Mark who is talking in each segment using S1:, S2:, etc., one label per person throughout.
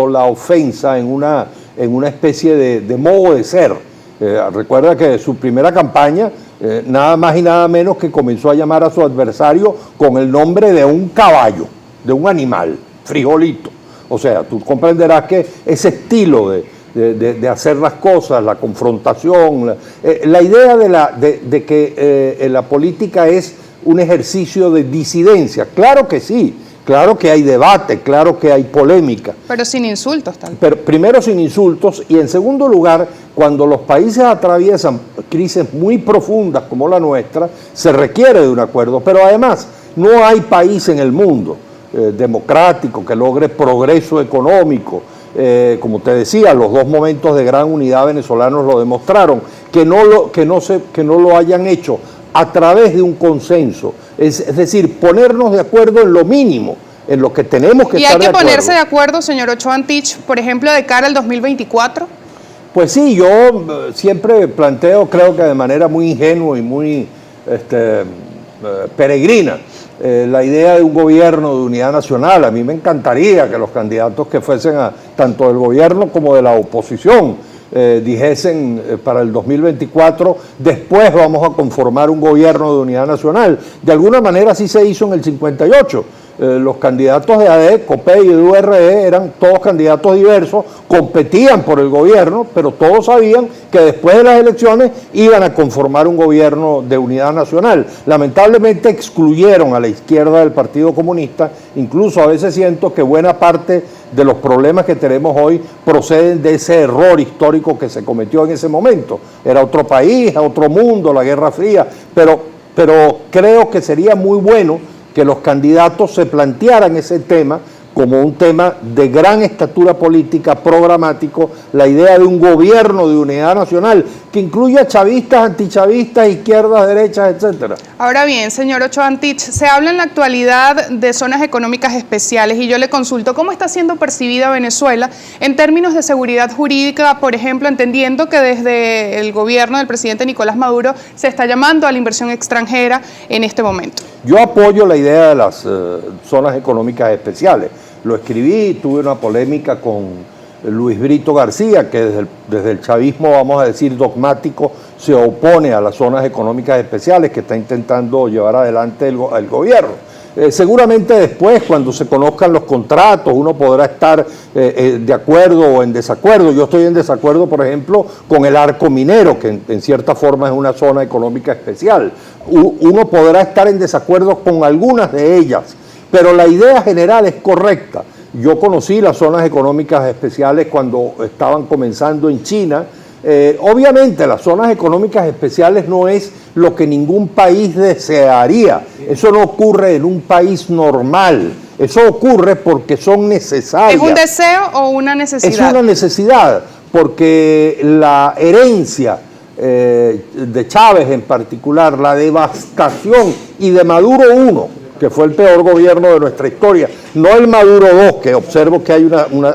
S1: la ofensa en una especie de modo de ser. Recuerda que su primera campaña, nada más y nada menos que comenzó a llamar a su adversario con el nombre de un caballo, de un animal, frijolito. O sea, tú comprenderás que ese estilo de hacer las cosas, la confrontación, la idea de que la política es un ejercicio de disidencia, claro que sí. Claro que hay debate, claro que hay polémica.
S2: Pero sin insultos, tal vez.
S1: Pero primero sin insultos y en segundo lugar, cuando los países atraviesan crisis muy profundas como la nuestra, se requiere de un acuerdo. Pero además, no hay país en el mundo democrático que logre progreso económico. Como te decía, los dos momentos de gran unidad venezolanos lo demostraron, que no lo hayan hecho a través de un consenso, es decir, ponernos de acuerdo en lo mínimo, en lo que tenemos que estar de acuerdo.
S2: ¿Y hay que ponerse de acuerdo, señor Ochoa Antich, por ejemplo, de cara al 2024?
S1: Pues sí, yo siempre planteo, creo que de manera muy ingenua y muy peregrina, la idea de un gobierno de unidad nacional. A mí me encantaría que los candidatos que fuesen tanto del gobierno como de la oposición dijesen para el 2024, después vamos a conformar un gobierno de unidad nacional. De alguna manera así se hizo en el 58. Los candidatos de ADE, COPEI y URE eran todos candidatos diversos, competían por el gobierno, pero todos sabían que después de las elecciones iban a conformar un gobierno de unidad nacional. Lamentablemente excluyeron a la izquierda del Partido Comunista, incluso a veces siento que buena parte de los problemas que tenemos hoy proceden de ese error histórico que se cometió en ese momento. Era otro país, otro mundo, la Guerra Fría, pero creo que sería muy bueno que los candidatos se plantearan ese tema como un tema de gran estatura política, programático, la idea de un gobierno de unidad nacional que incluya chavistas, antichavistas, izquierdas, derechas, etcétera.
S2: Ahora bien, señor Ochoa Antich, se habla en la actualidad de zonas económicas especiales y yo le consulto, ¿cómo está siendo percibida Venezuela en términos de seguridad jurídica, por ejemplo, entendiendo que desde el gobierno del presidente Nicolás Maduro se está llamando a la inversión extranjera en este momento?
S1: Yo apoyo la idea de las zonas económicas especiales. Lo escribí, tuve una polémica con Luis Brito García, que desde el chavismo, vamos a decir, dogmático, se opone a las zonas económicas especiales que está intentando llevar adelante el gobierno. Seguramente después, cuando se conozcan los contratos, uno podrá estar de acuerdo o en desacuerdo. Yo estoy en desacuerdo, por ejemplo, con el arco minero, que en cierta forma es una zona económica especial. Uno podrá estar en desacuerdo con algunas de ellas, pero la idea general es correcta. Yo conocí las zonas económicas especiales cuando estaban comenzando en China. Obviamente las zonas económicas especiales no es lo que ningún país desearía. Eso no ocurre en un país normal. Eso ocurre porque son necesarias.
S2: ¿Es un deseo o una necesidad?
S1: Es una necesidad, porque la herencia de Chávez en particular, la devastación, y de Maduro I, que fue el peor gobierno de nuestra historia, no el Maduro II, que observo que hay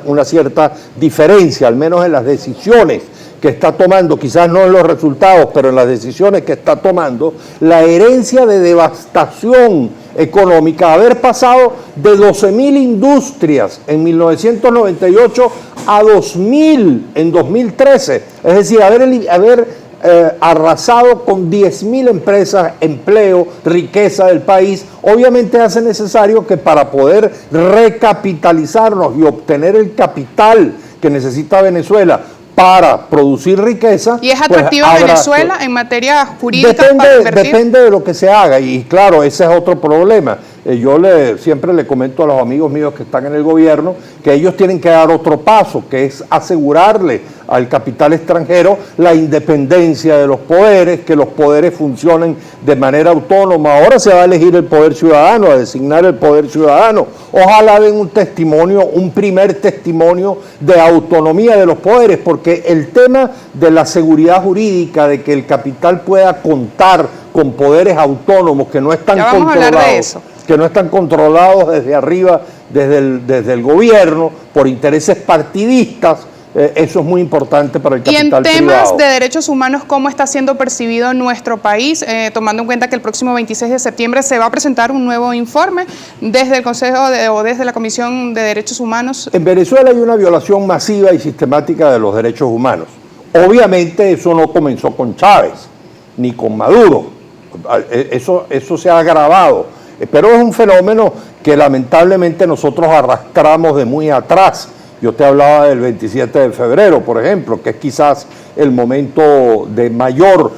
S1: una cierta diferencia, al menos en las decisiones que está tomando, quizás no en los resultados, pero en las decisiones que está tomando, la herencia de devastación económica, haber pasado de 12.000 industrias en 1998 a 2.000 en 2013, es decir, haber arrasado con 10.000 empresas, empleo, riqueza del país, obviamente hace necesario que para poder recapitalizarnos y obtener el capital que necesita Venezuela para producir riqueza.
S2: ¿Y es atractiva Venezuela en materia jurídica para invertir?
S1: Depende de lo que se haga, y claro, ese es otro problema. Yo siempre le comento a los amigos míos que están en el gobierno que ellos tienen que dar otro paso, que es asegurarle al capital extranjero la independencia de los poderes, que los poderes funcionen de manera autónoma. Ahora se va a elegir el poder ciudadano, a designar el poder ciudadano. Ojalá den un testimonio, un primer testimonio de autonomía de los poderes, porque el tema de la seguridad jurídica, de que el capital pueda contar con poderes autónomos que no están controlados, que no están controlados desde arriba, desde el gobierno, por intereses partidistas, eso es muy importante para el capital privado.
S2: Y en temas de derechos humanos, ¿cómo está siendo percibido en nuestro país? Tomando en cuenta que el próximo 26 de septiembre se va a presentar un nuevo informe desde el Consejo o desde la Comisión de Derechos Humanos.
S1: En Venezuela hay una violación masiva y sistemática de los derechos humanos. Obviamente eso no comenzó con Chávez, ni con Maduro. Eso se ha agravado. Pero es un fenómeno que lamentablemente nosotros arrastramos de muy atrás. Yo te hablaba del 27 de febrero, por ejemplo, que es quizás el momento de mayor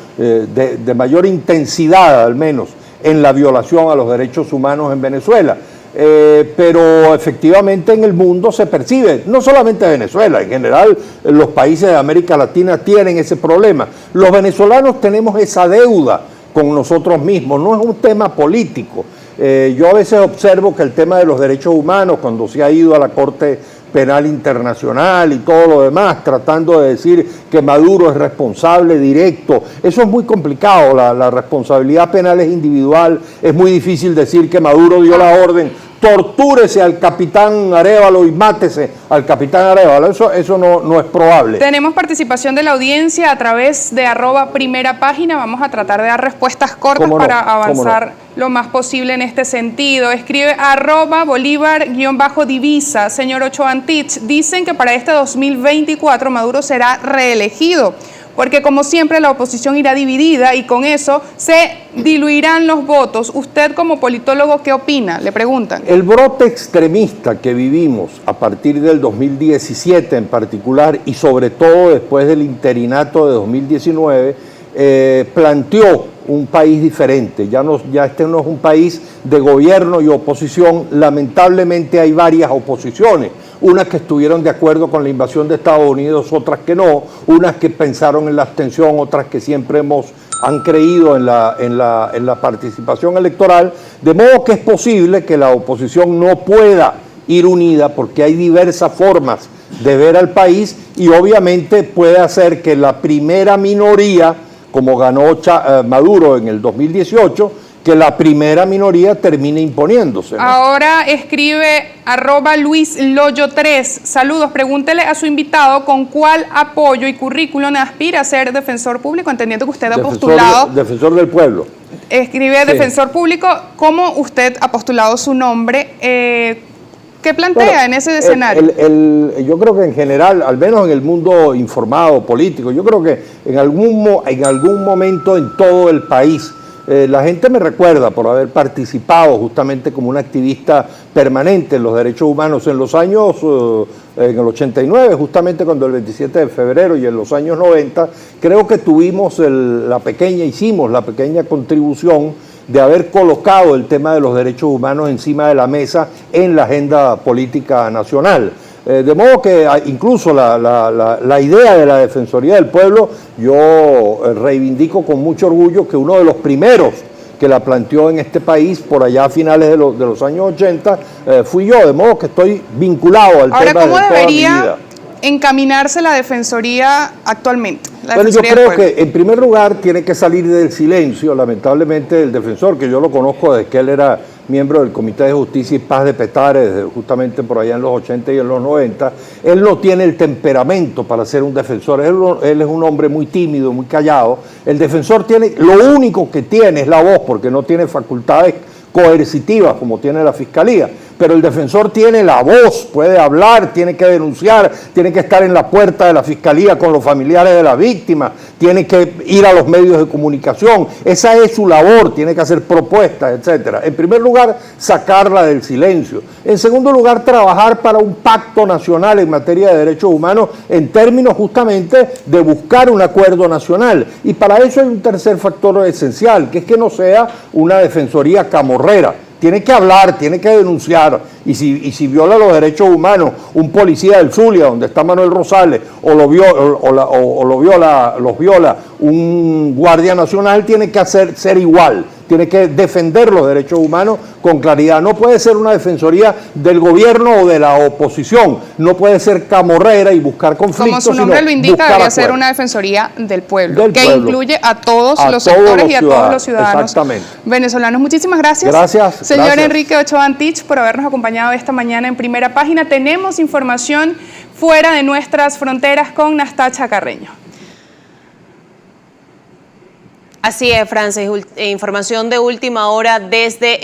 S1: intensidad, al menos, en la violación a los derechos humanos en Venezuela. Pero efectivamente en el mundo se percibe, no solamente Venezuela, en general los países de América Latina tienen ese problema. Los venezolanos tenemos esa deuda con nosotros mismos, no es un tema político. Yo a veces observo que el tema de los derechos humanos, cuando se ha ido a la Corte Penal Internacional y todo lo demás, tratando de decir que Maduro es responsable directo, eso es muy complicado, la responsabilidad penal es individual, es muy difícil decir que Maduro dio la orden, tortúrese al capitán Arévalo y mátese al capitán Arévalo, eso no es probable.
S2: Tenemos participación de la audiencia a través de @primerapágina, vamos a tratar de dar respuestas cortas para avanzar lo más posible en este sentido. Escribe @Bolívar_divisa, señor Ochoa Antich, dicen que para este 2024 Maduro será reelegido, porque como siempre la oposición irá dividida y con eso se diluirán los votos. Usted como politólogo, ¿qué opina? Le preguntan.
S1: El brote extremista que vivimos a partir del 2017 en particular y sobre todo después del interinato de 2019 planteó un país diferente. Ya este no es un país de gobierno y oposición. Lamentablemente hay varias oposiciones. Unas que estuvieron de acuerdo con la invasión de Estados Unidos, otras que no, unas que pensaron en la abstención, otras que siempre han creído en la participación electoral, de modo que es posible que la oposición no pueda ir unida porque hay diversas formas de ver al país y obviamente puede hacer que la primera minoría, como ganó Maduro en el 2018, que la primera minoría termine imponiéndose, ¿no?
S2: Ahora escribe @LuisLoyo3. Saludos, pregúntele a su invitado con cuál apoyo y currículum aspira a ser defensor público, entendiendo que usted ha postulado.
S1: Defensor del pueblo.
S2: Escribe sí. Defensor público, ¿cómo usted ha postulado su nombre? ¿Qué plantea en ese escenario?
S1: Yo creo que en general, al menos en el mundo informado, político, yo creo que en algún momento en todo el país, la gente me recuerda por haber participado justamente como un activista permanente en los derechos humanos en los años, en el 89, justamente cuando el 27 de febrero y en los años 90, creo que hicimos la pequeña contribución de haber colocado el tema de los derechos humanos encima de la mesa en la agenda política nacional. De modo que incluso la idea de la Defensoría del Pueblo, yo reivindico con mucho orgullo que uno de los primeros que la planteó en este país por allá a finales de los años 80 fui yo, de modo que estoy vinculado al tema de toda mi vida.
S2: ¿Cómo debería encaminarse la Defensoría actualmente?
S1: Bueno, yo creo que en primer lugar tiene que salir del silencio. Lamentablemente el defensor, que yo lo conozco desde que él era miembro del Comité de Justicia y Paz de Petare, justamente por allá en los 80 y en los 90, él no tiene el temperamento para ser un defensor. Él es un hombre muy tímido, muy callado. El defensor lo único que tiene es la voz, porque no tiene facultades coercitivas como tiene la Fiscalía. Pero el defensor tiene la voz, puede hablar, tiene que denunciar, tiene que estar en la puerta de la Fiscalía con los familiares de la víctima, tiene que ir a los medios de comunicación. Esa es su labor, tiene que hacer propuestas, etcétera. En primer lugar, sacarla del silencio. En segundo lugar, trabajar para un pacto nacional en materia de derechos humanos en términos justamente de buscar un acuerdo nacional. Y para eso hay un tercer factor esencial, que es que no sea una defensoría camorrera. Tiene que hablar, tiene que denunciar, y si viola los derechos humanos un policía del Zulia, donde está Manuel Rosales, los viola un guardia nacional, tiene que ser igual, tiene que defender los derechos humanos con claridad. No puede ser una defensoría del gobierno o de la oposición, no puede ser camorrera y buscar conflictos.
S2: Como su nombre lo indica, debería ser una defensoría del pueblo, incluye a todos los sectores y a todos los ciudadanos venezolanos. Muchísimas gracias.
S1: Gracias.
S2: Señor Enrique Ochoa Antich, por habernos acompañado esta mañana en Primera Página. Tenemos información fuera de nuestras fronteras con Nastacha Carreño.
S3: Así es, Frances, información de última hora desde